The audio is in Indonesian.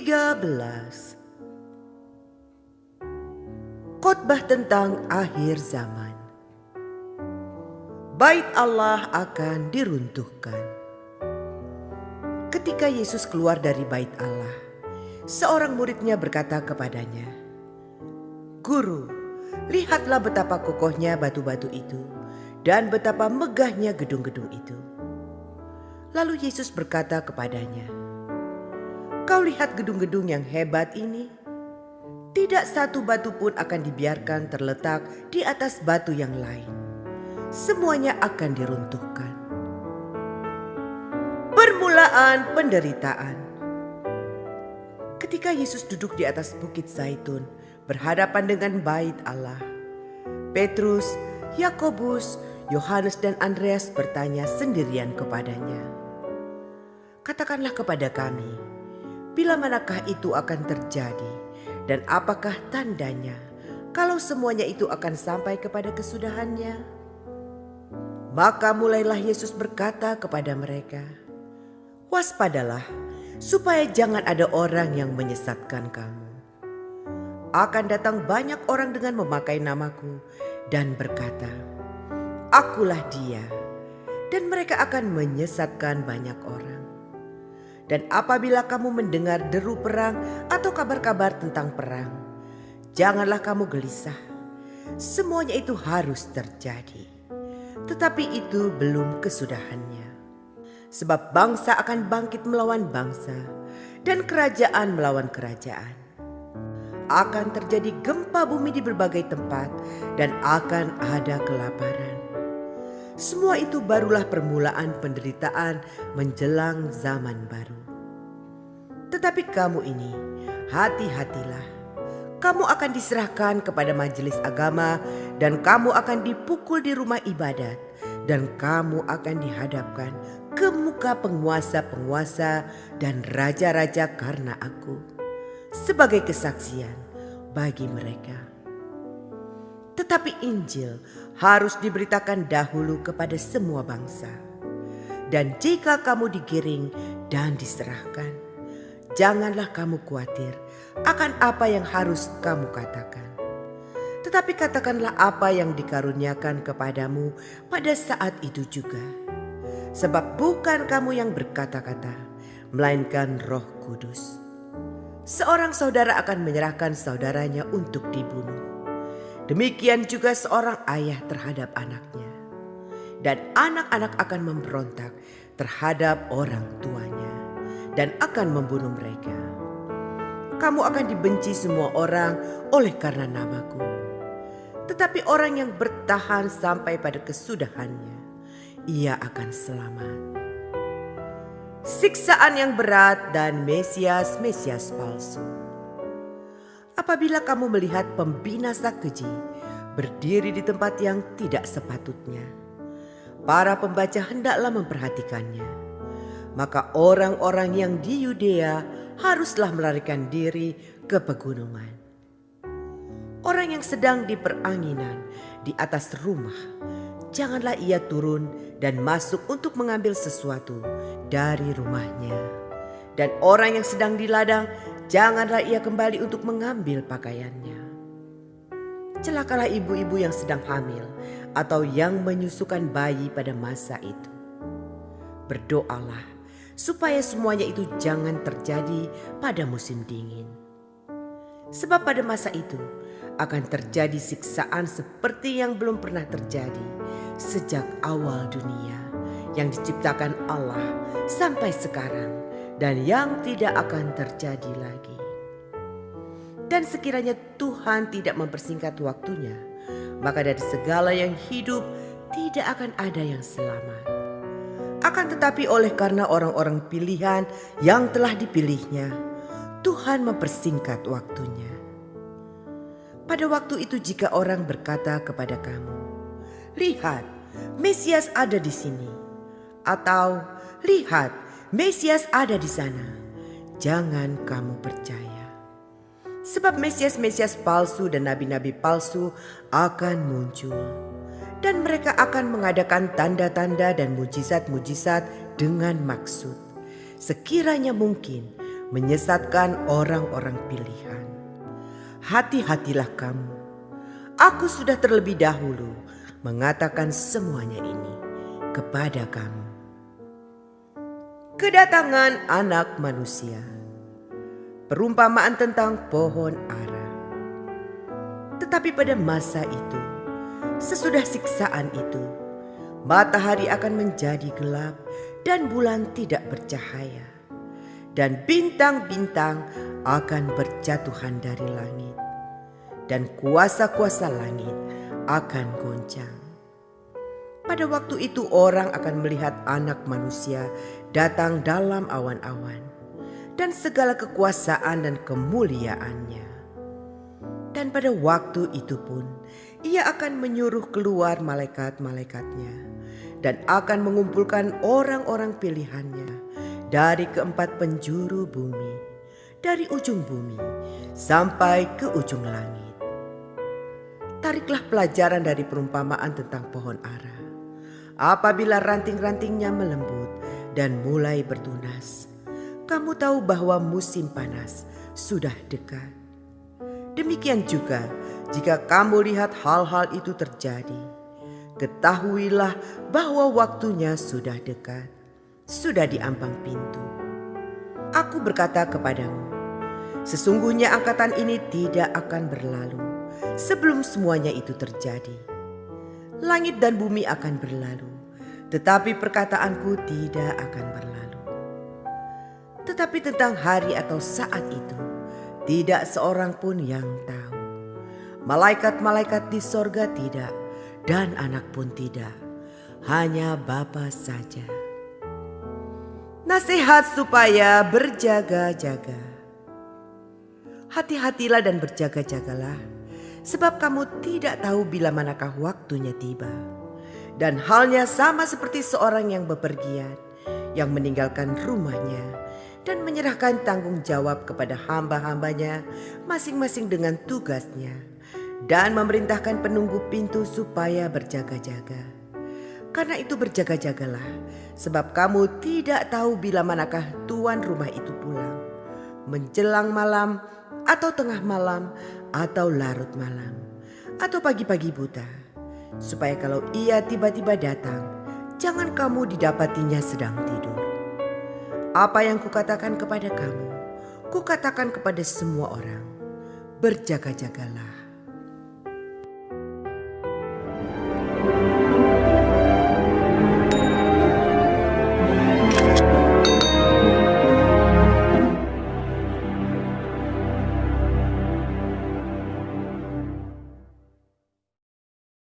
13. Khotbah tentang akhir zaman. Bait Allah akan diruntuhkan. Ketika Yesus keluar dari bait Allah, seorang muridnya berkata kepadanya, "Guru, lihatlah betapa kokohnya batu-batu itu dan betapa megahnya gedung-gedung itu." Lalu Yesus berkata kepadanya, "Kau lihat gedung-gedung yang hebat ini? Tidak satu batu pun akan dibiarkan terletak di atas batu yang lain. Semuanya akan diruntuhkan." Permulaan penderitaan. Ketika Yesus duduk di atas bukit Zaitun berhadapan dengan bait Allah, Petrus, Yakobus, Yohanes dan Andreas bertanya sendirian kepadanya, "Katakanlah kepada kami, bila manakah itu akan terjadi dan apakah tandanya kalau semuanya itu akan sampai kepada kesudahannya?" Maka mulailah Yesus berkata kepada mereka, "Waspadalah supaya jangan ada orang yang menyesatkan kamu. Akan datang banyak orang dengan memakai namaku dan berkata, 'Akulah dia,' dan mereka akan menyesatkan banyak orang. Dan apabila kamu mendengar deru perang atau kabar-kabar tentang perang, janganlah kamu gelisah. Semuanya itu harus terjadi, tetapi itu belum kesudahannya. Sebab bangsa akan bangkit melawan bangsa dan kerajaan melawan kerajaan. Akan terjadi gempa bumi di berbagai tempat dan akan ada kelaparan. Semua itu barulah permulaan penderitaan menjelang zaman baru. Tetapi kamu ini, hati-hatilah. Kamu akan diserahkan kepada majelis agama dan kamu akan dipukul di rumah ibadat dan kamu akan dihadapkan ke muka penguasa-penguasa dan raja-raja karena aku, sebagai kesaksian bagi mereka. Tetapi Injil harus diberitakan dahulu kepada semua bangsa. Dan jika kamu digiring dan diserahkan, janganlah kamu khawatir akan apa yang harus kamu katakan. Tetapi katakanlah apa yang dikaruniakan kepadamu pada saat itu juga. Sebab bukan kamu yang berkata-kata, melainkan Roh Kudus. Seorang saudara akan menyerahkan saudaranya untuk dibunuh. Demikian juga seorang ayah terhadap anaknya. Dan anak-anak akan memberontak terhadap orang tuanya dan akan membunuh mereka. Kamu akan dibenci semua orang oleh karena namaku. Tetapi orang yang bertahan sampai pada kesudahannya, ia akan selamat. Siksaan yang berat dan Mesias palsu. Apabila kamu melihat pembinasa keji berdiri di tempat yang tidak sepatutnya, para pembaca hendaklah memperhatikannya. Maka orang-orang yang di Yudea haruslah melarikan diri ke pegunungan. Orang yang sedang di peranginan di atas rumah, janganlah ia turun dan masuk untuk mengambil sesuatu dari rumahnya. Dan orang yang sedang di ladang, janganlah ia kembali untuk mengambil pakaiannya. Celakalah ibu-ibu yang sedang hamil atau yang menyusukan bayi pada masa itu. Berdoalah supaya semuanya itu jangan terjadi pada musim dingin. Sebab pada masa itu akan terjadi siksaan seperti yang belum pernah terjadi sejak awal dunia yang diciptakan Allah sampai sekarang, dan yang tidak akan terjadi lagi. Dan sekiranya Tuhan tidak mempersingkat waktunya, maka dari segala yang hidup tidak akan ada yang selamat. Akan tetapi oleh karena orang-orang pilihan yang telah dipilihnya, Tuhan mempersingkat waktunya. Pada waktu itu jika orang berkata kepada kamu, "Lihat, Mesias ada di sini," atau "Lihat, Mesias ada di sana," jangan kamu percaya. Sebab Mesias-Mesias palsu dan nabi-nabi palsu akan muncul. Dan mereka akan mengadakan tanda-tanda dan mujizat-mujizat dengan maksud, sekiranya mungkin, menyesatkan orang-orang pilihan. Hati-hatilah kamu. Aku sudah terlebih dahulu mengatakan semuanya ini kepada kamu. Kedatangan Anak Manusia. Perumpamaan tentang pohon ara. Tetapi pada masa itu, sesudah siksaan itu, matahari akan menjadi gelap dan bulan tidak bercahaya, dan bintang-bintang akan berjatuhan dari langit, dan kuasa-kuasa langit akan goncang. Pada waktu itu orang akan melihat Anak Manusia datang dalam awan-awan dan segala kekuasaan dan kemuliaannya. Dan pada waktu itu pun ia akan menyuruh keluar malaikat-malaikatnya dan akan mengumpulkan orang-orang pilihannya dari keempat penjuru bumi, dari ujung bumi sampai ke ujung langit. Tariklah pelajaran dari perumpamaan tentang pohon ara. Apabila ranting-rantingnya melembut dan mulai bertunas, kamu tahu bahwa musim panas sudah dekat. Demikian juga jika kamu lihat hal-hal itu terjadi, ketahuilah bahwa waktunya sudah dekat, sudah di ambang pintu. Aku berkata kepadamu, sesungguhnya angkatan ini tidak akan berlalu sebelum semuanya itu terjadi. Langit dan bumi akan berlalu, tetapi perkataanku tidak akan berlalu. Tetapi tentang hari atau saat itu, tidak seorang pun yang tahu. Malaikat-malaikat di sorga tidak, dan anak pun tidak, hanya Bapa saja. Nasihat supaya berjaga-jaga. Hati-hatilah dan berjaga-jagalah, sebab kamu tidak tahu bila manakah waktunya tiba. Dan halnya sama seperti seorang yang bepergian, yang meninggalkan rumahnya dan menyerahkan tanggung jawab kepada hamba-hambanya masing-masing dengan tugasnya, dan memerintahkan penunggu pintu supaya berjaga-jaga. Karena itu berjaga-jagalah, sebab kamu tidak tahu bila manakah tuan rumah itu pulang, menjelang malam atau tengah malam atau larut malam atau pagi-pagi buta, supaya kalau ia tiba-tiba datang, jangan kamu didapatinya sedang tidur. Apa yang kukatakan kepada kamu, kukatakan kepada semua orang, berjaga-jagalah.